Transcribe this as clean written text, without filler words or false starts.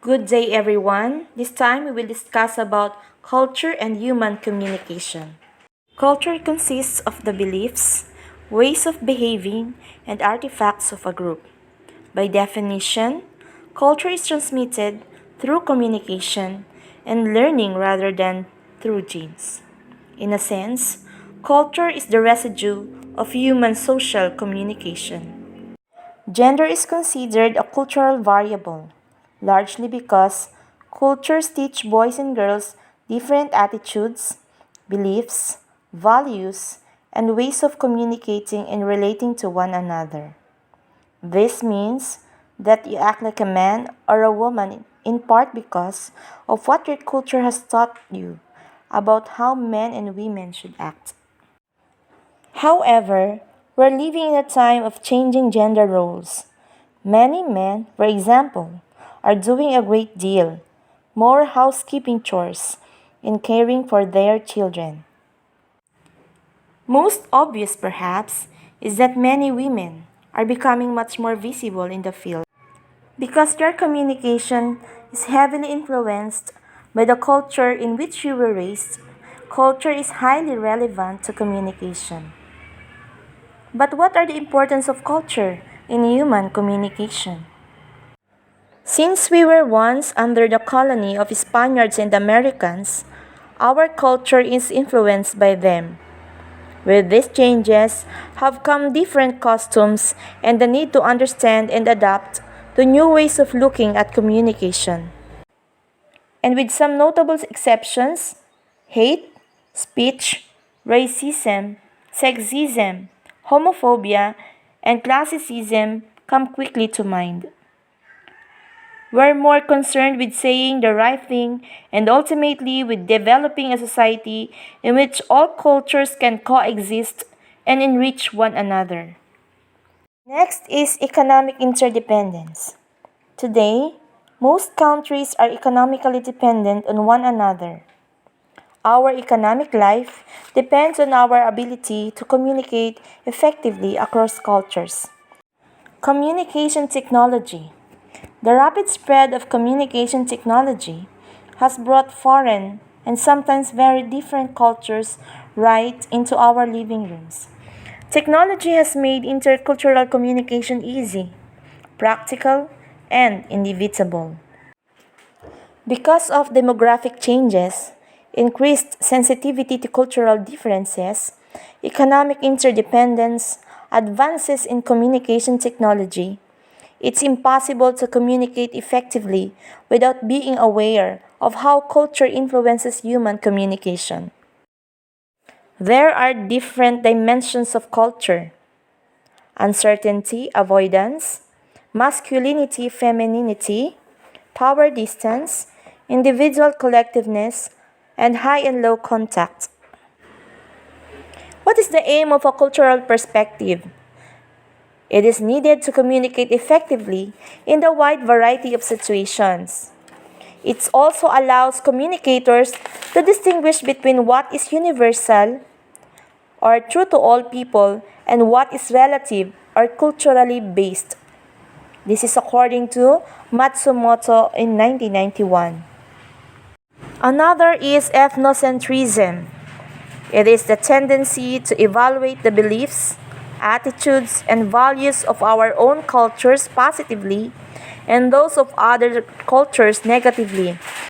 Good day everyone. This time we will discuss about culture and human communication. Culture consists of the beliefs, ways of behaving, and artifacts of a group. By definition, culture is transmitted through communication and learning rather than through genes. In a sense, culture is the residue of human social communication. Gender is considered a cultural variable, largely because cultures teach boys and girls different attitudes, beliefs, values, and ways of communicating and relating to one another. This means that you act like a man or a woman in part because of what your culture has taught you about how men and women should act. However, we're living in a time of changing gender roles. Many men, for example, are doing a great deal more housekeeping chores and caring for their children. Most obvious, perhaps, is that many women are becoming much more visible in the field because their communication is heavily influenced by the culture in which you were raised. Culture is highly relevant to communication. But what are the importance of culture in human communication? Since we were once under the colony of Spaniards and Americans, our culture is influenced by them. With these changes have come different customs and the need to understand and adapt to new ways of looking at communication. And with some notable exceptions, hate, speech, racism, sexism, homophobia, and classicism come quickly to mind. We're more concerned with saying the right thing and ultimately with developing a society in which all cultures can coexist and enrich one another. Next is economic interdependence. Today, most countries are economically dependent on one another. Our economic life depends on our ability to communicate effectively across cultures. Communication technology. The rapid spread of communication technology has brought foreign and sometimes very different cultures right into our living rooms. Technology has made intercultural communication easy, practical, and inevitable. Because of demographic changes, increased sensitivity to cultural differences, economic interdependence, advances in communication technology, it's impossible to communicate effectively without being aware of how culture influences human communication. There are different dimensions of culture: uncertainty, avoidance, masculinity, femininity, power distance, individual collectiveness, and high and low contact. What is the aim of a cultural perspective? It is needed to communicate effectively in the wide variety of situations. It also allows communicators to distinguish between what is universal or true to all people and what is relative or culturally based. This is according to Matsumoto in 1991. Another is ethnocentrism. It is the tendency to evaluate the beliefs, attitudes, and values of our own cultures positively and those of other cultures negatively.